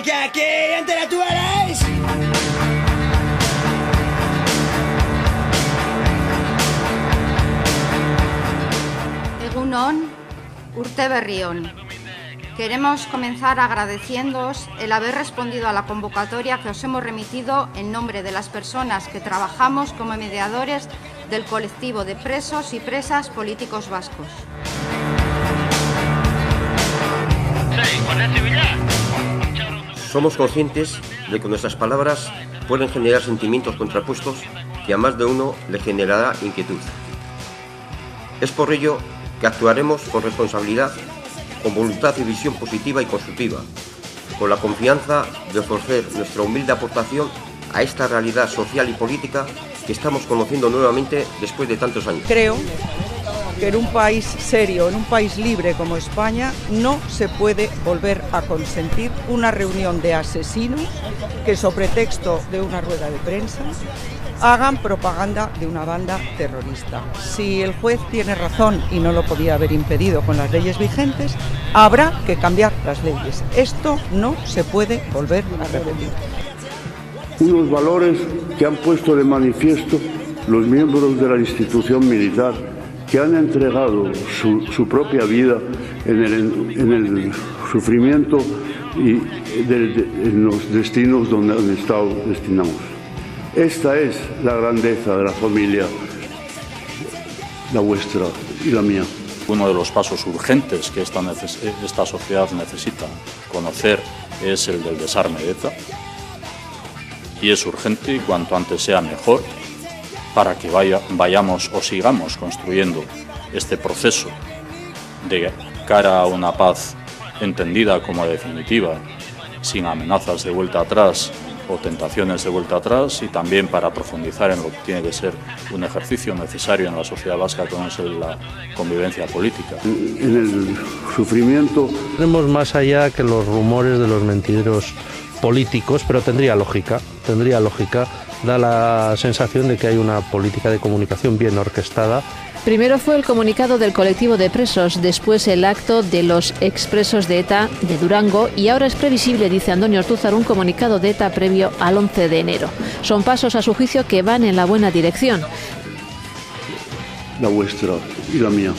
Que aquí intellectuales. Egunon, urte berri on. Queremos comenzar agradeciéndoos el haber respondido a la convocatoria que os hemos remitido en nombre de las personas que trabajamos como mediadores del colectivo de presos y presas políticos vascos. Somos conscientes de que nuestras palabras pueden generar sentimientos contrapuestos que a más de uno le generará inquietud. Es por ello que actuaremos con responsabilidad, con voluntad y visión positiva y constructiva, con la confianza de ofrecer nuestra humilde aportación a esta realidad social y política que estamos conociendo nuevamente después de tantos años. Creo que en un país serio, en un país libre como España, no se puede volver a consentir una reunión de asesinos que, sobre pretexto de una rueda de prensa, hagan propaganda de una banda terrorista. Si el juez tiene razón y no lo podía haber impedido con las leyes vigentes, habrá que cambiar las leyes. Esto no se puede volver a repetir. Unos valores que han puesto de manifiesto los miembros de la institución militar, que han entregado su propia vida en el sufrimiento y en los destinos donde han estado destinados. Esta es la grandeza de la familia, la vuestra y la mía. Uno de los pasos urgentes que esta sociedad necesita conocer es el del desarme de ETA, y es urgente y cuanto antes sea mejor para que vayamos o sigamos construyendo este proceso de cara a una paz entendida como definitiva, sin amenazas de vuelta atrás o tentaciones de vuelta atrás, y también para profundizar en lo que tiene que ser un ejercicio necesario en la sociedad vasca, como es la convivencia política. En el sufrimiento tenemos más allá que los rumores de los mentideros políticos, pero tendría lógica, da la sensación de que hay una política de comunicación bien orquestada. Primero fue el comunicado del colectivo de presos, después el acto de los expresos de ETA de Durango, y ahora es previsible, dice Antonio Ortúzar, un comunicado de ETA previo al 11 de enero. Son pasos, a su juicio, que van en la buena dirección. La vuestra y la mía.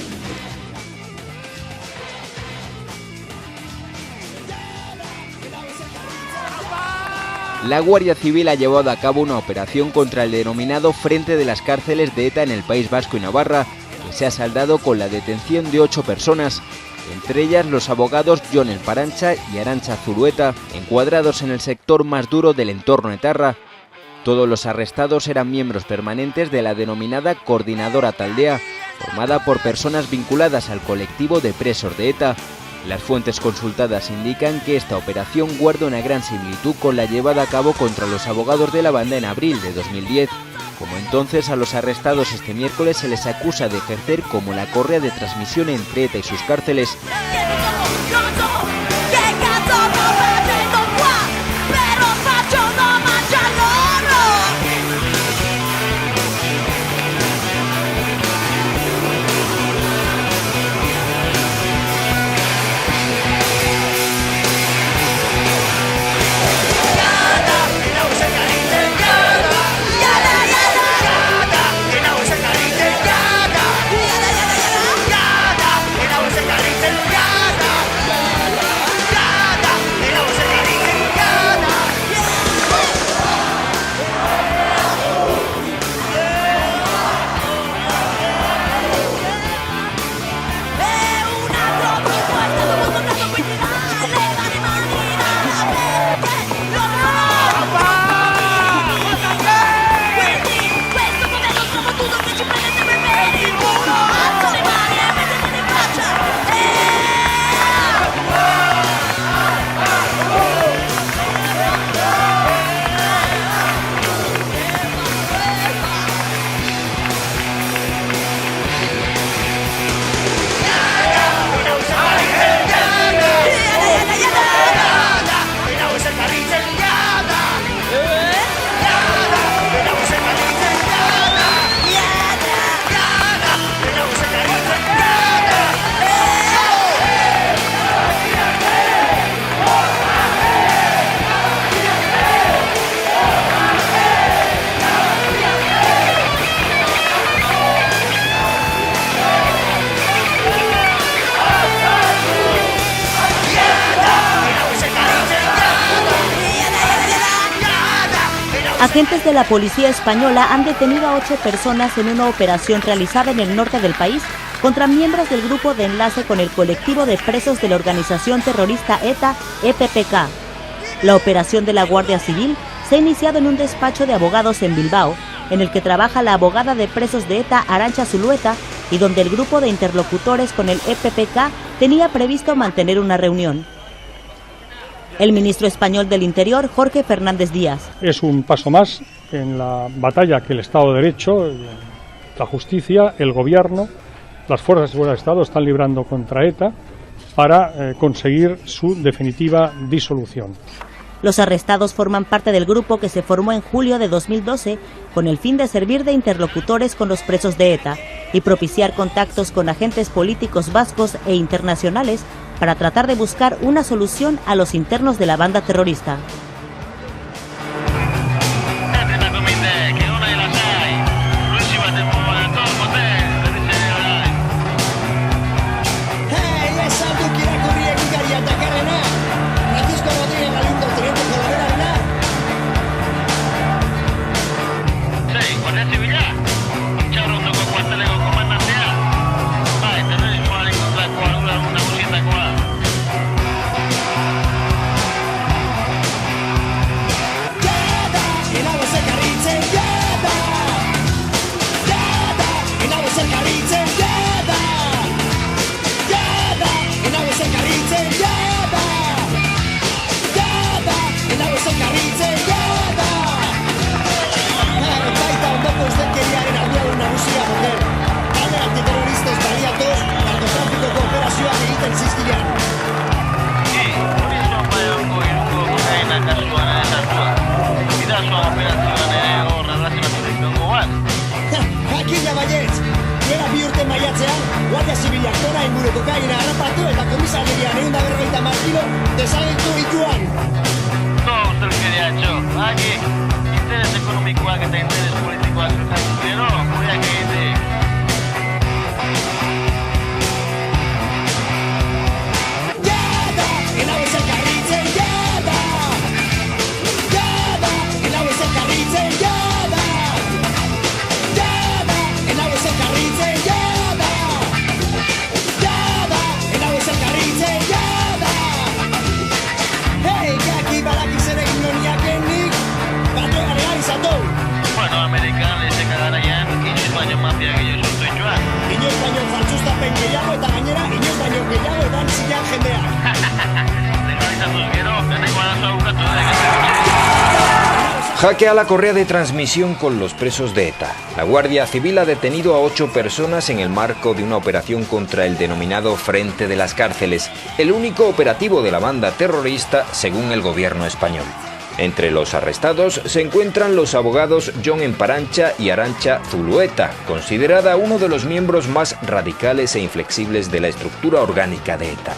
La Guardia Civil ha llevado a cabo una operación contra el denominado Frente de las Cárceles de ETA en el País Vasco y Navarra, que se ha saldado con la detención de 8 personas, entre ellas los abogados Jon Elparancha y Arantxa Zurueta, encuadrados en el sector más duro del entorno etarra. Todos los arrestados eran miembros permanentes de la denominada Coordinadora Taldea, formada por personas vinculadas al colectivo de presos de ETA. Las fuentes consultadas indican que esta operación guarda una gran similitud con la llevada a cabo contra los abogados de la banda en abril de 2010. Como entonces, a los arrestados este miércoles se les acusa de ejercer como la correa de transmisión entre ETA y sus cárceles. Agentes de la policía española han detenido a 8 personas en una operación realizada en el norte del país contra miembros del grupo de enlace con el colectivo de presos de la organización terrorista ETA, EPPK. La operación de la Guardia Civil se ha iniciado en un despacho de abogados en Bilbao, en el que trabaja la abogada de presos de ETA, Arantxa Zulueta, y donde el grupo de interlocutores con el EPPK tenía previsto mantener una reunión. El ministro español del Interior, Jorge Fernández Díaz. Es un paso más en la batalla que el Estado de Derecho, la justicia, el gobierno, las fuerzas de seguridad del Estado están librando contra ETA para conseguir su definitiva disolución. Los arrestados forman parte del grupo que se formó en julio de 2012 con el fin de servir de interlocutores con los presos de ETA y propiciar contactos con agentes políticos vascos e internacionales para tratar de buscar una solución a los internos de la banda terrorista. Guardia Zibilak gora inguru kokaina harrapatu eta komisarian 150 kilo desagertu dituan. No, ustelkeria etxo. Aquí, interes ekonomikoak eta interes politikoak zertatu gero, gureak egitek. Jada, enau ez elkarritzen, jada! Jada, enau ez elkarritzen, jada! Jada, enau ez elkarritzen, jada! Bueno, Amerikan lezeka garaian, inoiz baino mafia gehiago sortu ituan. Inoiz baino faltsustapen gehiago eta gainera inoiz baino gehiago edan zilean jendeak. Legalizatuz gero, deneko arazoa bukatu dek. Jaque a la correa de transmisión con los presos de ETA. La Guardia Civil ha detenido a 8 personas en el marco de una operación contra el denominado Frente de las Cárceles, el único operativo de la banda terrorista según el gobierno español. Entre los arrestados se encuentran los abogados Jon Emparancha y Arantxa Zulueta, considerada uno de los miembros más radicales e inflexibles de la estructura orgánica de ETA.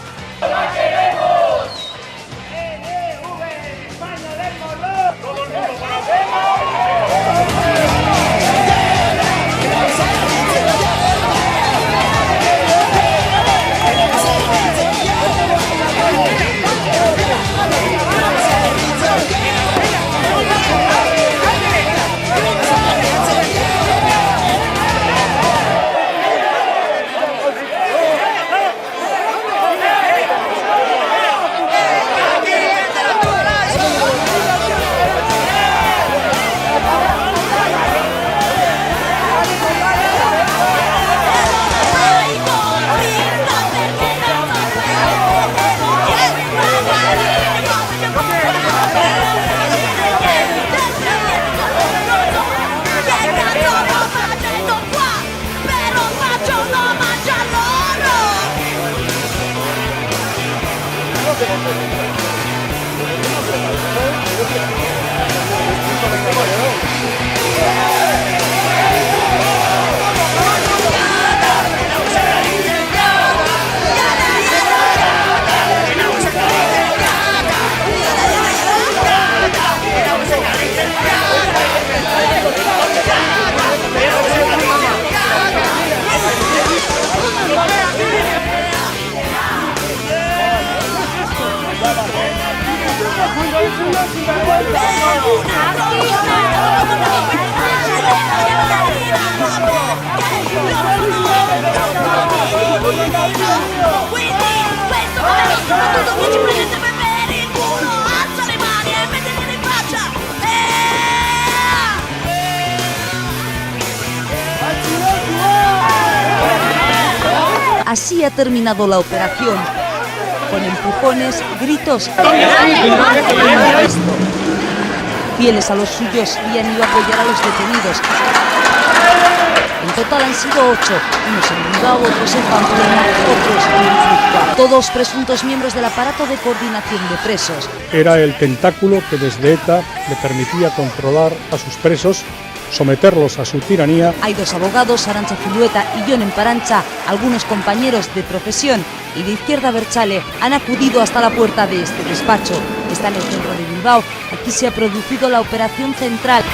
Una Así ha terminado la operación, con empujones, gritos, fieles a los suyos y han ido a apoyar a los detenidos. En total han sido 8, unos en Bilbao, otros en Pamplona, otros en Guipúzcoa, todos presuntos miembros del aparato de coordinación de presos. Era el tentáculo que desde ETA le permitía controlar a sus presos, someterlos a su tiranía. Hay 2 abogados, Arantxa Zulueta y Jon Emparancha, algunos compañeros de profesión y de Izquierda Abertzale han acudido hasta la puerta de este despacho. Está en el centro de Bilbao. Aquí se ha producido la operación central.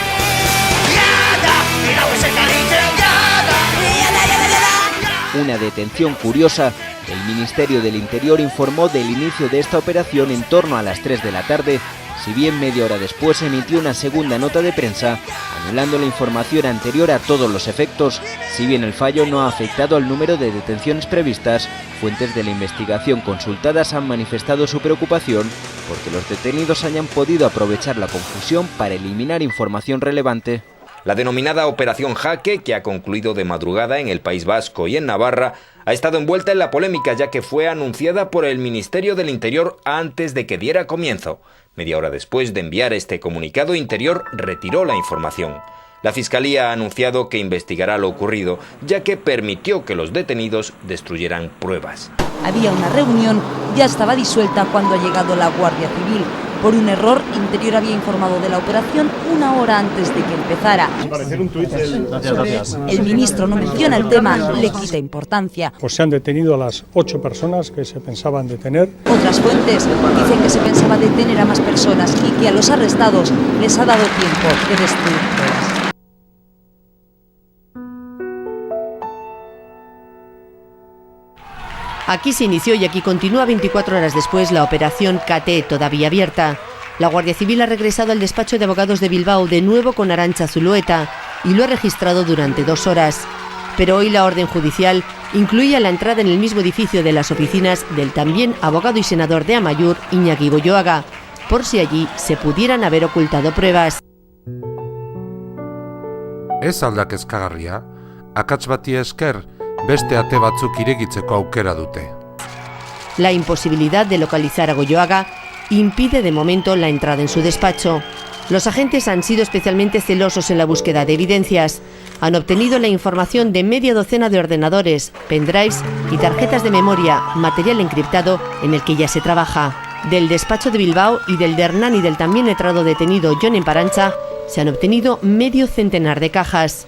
Una detención curiosa. El Ministerio del Interior informó del inicio de esta operación en torno a las 3 de la tarde, si bien media hora después emitió una segunda nota de prensa, anulando la información anterior a todos los efectos. Si bien el fallo no ha afectado al número de detenciones previstas, fuentes de la investigación consultadas han manifestado su preocupación porque los detenidos hayan podido aprovechar la confusión para eliminar información relevante. La denominada Operación Jaque, que ha concluido de madrugada en el País Vasco y en Navarra, ha estado envuelta en la polémica ya que fue anunciada por el Ministerio del Interior antes de que diera comienzo. Media hora después de enviar este comunicado, Interior retiró la información. La Fiscalía ha anunciado que investigará lo ocurrido, ya que permitió que los detenidos destruyeran pruebas. Había una reunión, ya estaba disuelta cuando ha llegado la Guardia Civil. Por un error, Interior había informado de la operación una hora antes de que empezara. El ministro no menciona el tema, le quita importancia. Pues se han detenido a las 8 personas que se pensaban detener. Otras fuentes dicen que se pensaba detener a más personas y que a los arrestados les ha dado tiempo de destruir pruebas. Aquí se inició y aquí continúa 24 horas después la operación KT, todavía abierta. La Guardia Civil ha regresado al despacho de abogados de Bilbao de nuevo con Arantxa Zulueta y lo ha registrado durante 2 horas. Pero hoy la orden judicial incluía la entrada en el mismo edificio de las oficinas del también abogado y senador de Amaiur, Iñaki Goyoaga, por si allí se pudieran haber ocultado pruebas. Ez aldak kezkagarria, akats bati esker, beste ate batzuk irekitzeko aukera dute. La imposibilidad de localizar a Goyoaga impide de momento la entrada en su despacho. Los agentes han sido especialmente celosos en la búsqueda de evidencias. Han obtenido la información de media docena de ordenadores, pendrives y tarjetas de memoria, material encriptado en el que ya se trabaja. Del despacho de Bilbao y del de Hernán y del también letrado detenido Jon Emparancha se han obtenido medio centenar de cajas.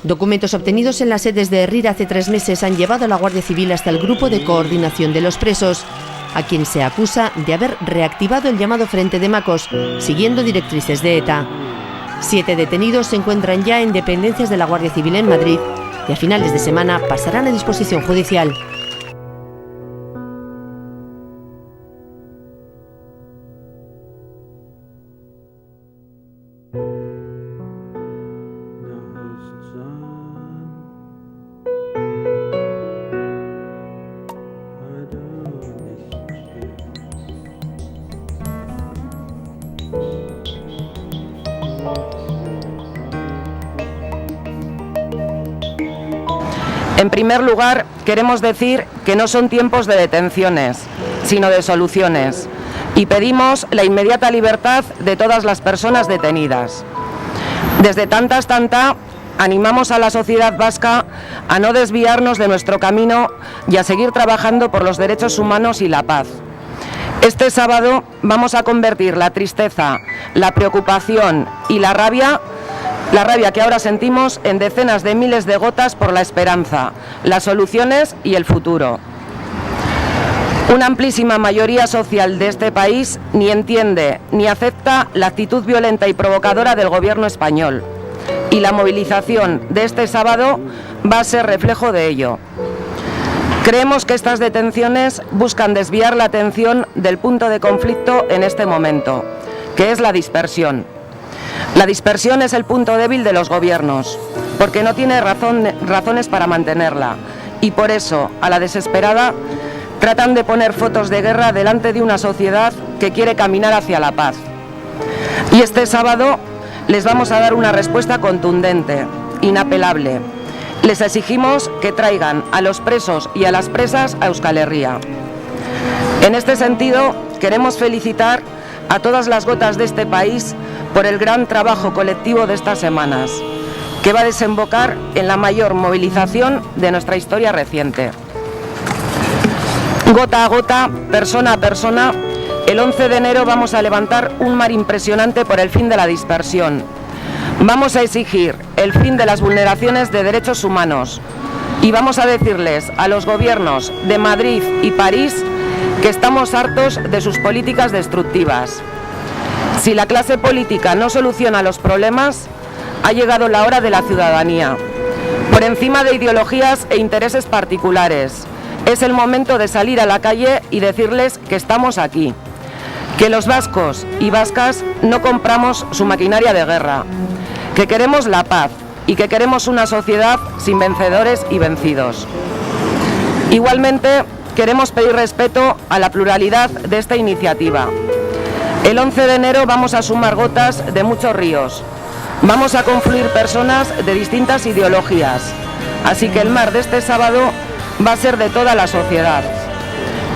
Documentos obtenidos en las sedes de Herrira hace 3 meses han llevado a la Guardia Civil hasta el Grupo de Coordinación de los Presos, a quien se acusa de haber reactivado el llamado Frente de Macos, siguiendo directrices de ETA. 7 detenidos se encuentran ya en dependencias de la Guardia Civil en Madrid y a finales de semana pasarán a disposición judicial. En primer lugar, queremos decir que no son tiempos de detenciones, sino de soluciones, y pedimos la inmediata libertad de todas las personas detenidas. Desde Tanta, animamos a la sociedad vasca a no desviarnos de nuestro camino y a seguir trabajando por los derechos humanos y la paz. Este sábado vamos a convertir la tristeza, la preocupación y la rabia que ahora sentimos en decenas de miles de gotas por la esperanza, las soluciones y el futuro. Una amplísima mayoría social de este país ni entiende ni acepta la actitud violenta y provocadora del gobierno español. Y la movilización de este sábado va a ser reflejo de ello. Creemos que estas detenciones buscan desviar la atención del punto de conflicto en este momento, que es la dispersión. La dispersión es el punto débil de los gobiernos, porque no tiene razones para mantenerla, y por eso, a la desesperada, tratan de poner fotos de guerra delante de una sociedad que quiere caminar hacia la paz. Y este sábado les vamos a dar una respuesta contundente, inapelable. Les exigimos que traigan a los presos y a las presas a Euskal Herria. En este sentido, queremos felicitar a todas las gotas de este país por el gran trabajo colectivo de estas semanas, que va a desembocar en la mayor movilización de nuestra historia reciente. Gota a gota, persona a persona, el 11 de enero vamos a levantar un mar impresionante por el fin de la dispersión. Vamos a exigir el fin de las vulneraciones de derechos humanos y vamos a decirles a los gobiernos de Madrid y París que estamos hartos de sus políticas destructivas. Si la clase política no soluciona los problemas, ha llegado la hora de la ciudadanía. Por encima de ideologías e intereses particulares, es el momento de salir a la calle y decirles que estamos aquí, que los vascos y vascas no compramos su maquinaria de guerra, que queremos la paz y que queremos una sociedad sin vencedores y vencidos. Igualmente, queremos pedir respeto a la pluralidad de esta iniciativa. El 11 de enero vamos a sumar gotas de muchos ríos. Vamos a confluir personas de distintas ideologías. Así que el mar de este sábado va a ser de toda la sociedad.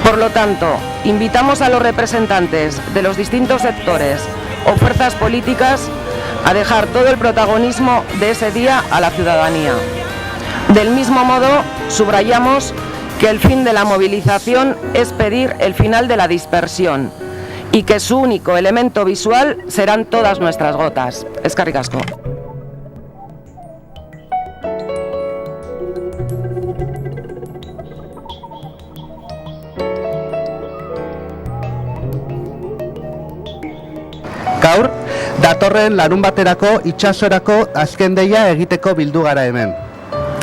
Por lo tanto, invitamos a los representantes de los distintos sectores o fuerzas políticas a dejar todo el protagonismo de ese día a la ciudadanía. Del mismo modo, subrayamos que el fin de la movilización es pedir el final de la dispersión y que su único elemento visual serán todas nuestras gotas. Eskerrik asko. Gaur, datorren larun baterako itsasorako azken deia egiteko bildu gara hemen.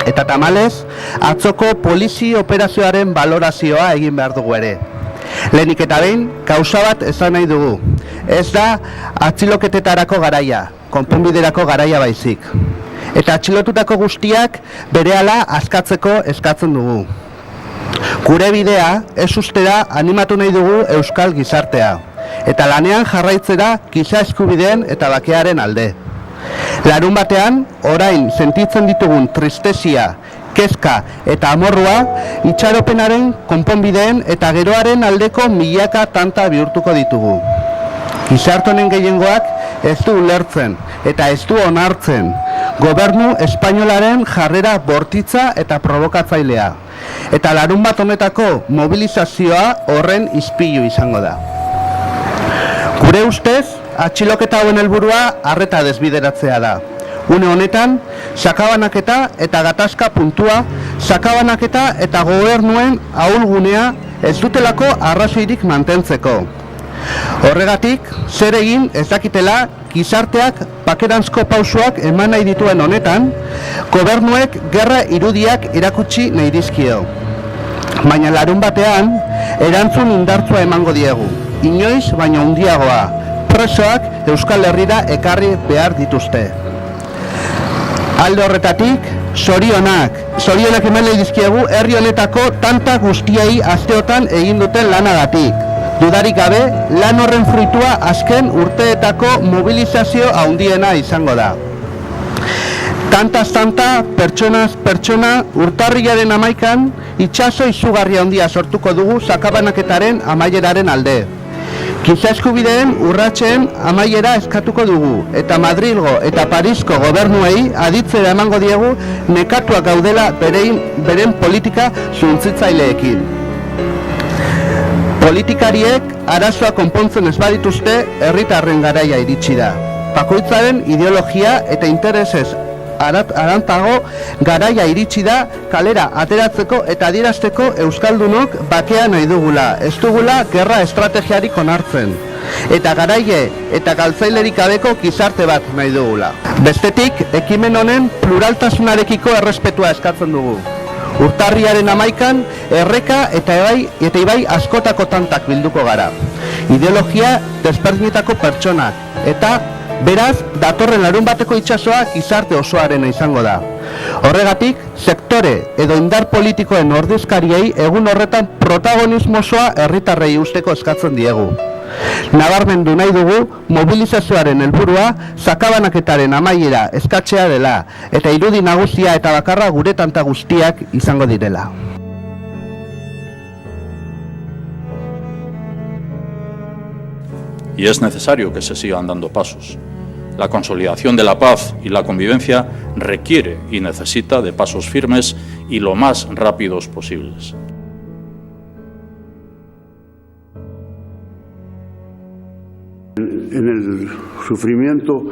Eta tamalez, atzoko polizi operazioaren balorazioa egin behar dugu ere. Lehenik eta behin, kausa bat esan nahi dugu. Ez da atxiloketetarako garaia, konponbiderako garaia baizik. Eta atxilotutako guztiak berehala askatzeko eskatzen dugu. Gure bidea, ez ustera animatu nahi dugu euskal gizartea. Eta lanean jarraitzera giza eskubideen eta bakearen alde. Larun batean, orain sentitzen ditugun tristezia, kezka eta amorrua itxaropenaren, konponbideen eta geroaren aldeko milaka tanta bihurtuko ditugu. Gizarte honen gehiengoak ez du ulertzen eta ez du onartzen gobernu espainolaren jarrera bortitza eta provokatzailea. Eta larun bat honetako mobilizazioa horren ispilu izango da. Gure ustez, atxiloketa hauen helburua arreta desbideratzea da. Une honetan, sakabanaketa eta gatazka puntua, sakabanaketa eta gobernuen ahulgunea ez dutelako arrazoirik mantentzeko. Horregatik, zer egin ez dakitela gizarteak bakeranzko pausoak eman nahi dituen honetan, gobernuek gerra irudiak erakutsi nahi dizkio. Baina larun batean, erantzun indartsua emango diegu. Inoiz baina handiagoa, presoak Euskal Herrira ekarri behar dituzte. Alde horretatik, zorionak eman nahi dizkiegu herri honetako tanta guztiei asteotan egin duten lanagatik. Dudarik gabe, lan horren fruitua azken urteetako mobilizazio handiena izango da. Tantaz tanta, pertsonaz pertsona, urtarrilaren 11an, itsaso izugarri handia sortuko dugu sakabanaketaren amaieraren alde. Giza eskubideen urratsen amaiera eskatuko dugu, eta Madrilgo eta Parisko gobernuei aditzera emango diegu nekatuak gaudela beren politika suntsitzaileekin. Politikariek arazoa konpontzen ez badituzte herritarren garaia iritsi da. Bakoitzaren ideologia eta interesez arantago garaia iritsi da kalera ateratzeko eta adierazteko euskaldunok bakea nahi dugula, ez dugula gerra estrategiarik onartzen. Eta garaie eta galtzailerik gabeko gizarte bat nahi dugula. Bestetik, ekimen honen pluraltasunarekiko errespetua eskatzen dugu. Urtarriaren 11an, erreka eta ibai askotako tantak bilduko gara. Ideologia desberdinetako pertsonak eta Beraz, datorren larunbateko itsasoa gizarte osoarena izango da. Horregatik, sektore edo indar politikoen ordezkariei egun horretan protagonismo osoa herritarrei usteko eskatzen diegu. Nabarmendu nahi dugu mobilizazioaren helburua sakabanaketaren amaiera eskatzea dela eta irudi nagusia eta bakarra gure tanta guztiak izango direla. Y es necesario que se sigan dando pasos. La consolidación de la paz y la convivencia requiere y necesita de pasos firmes y lo más rápidos posibles. En el sufrimiento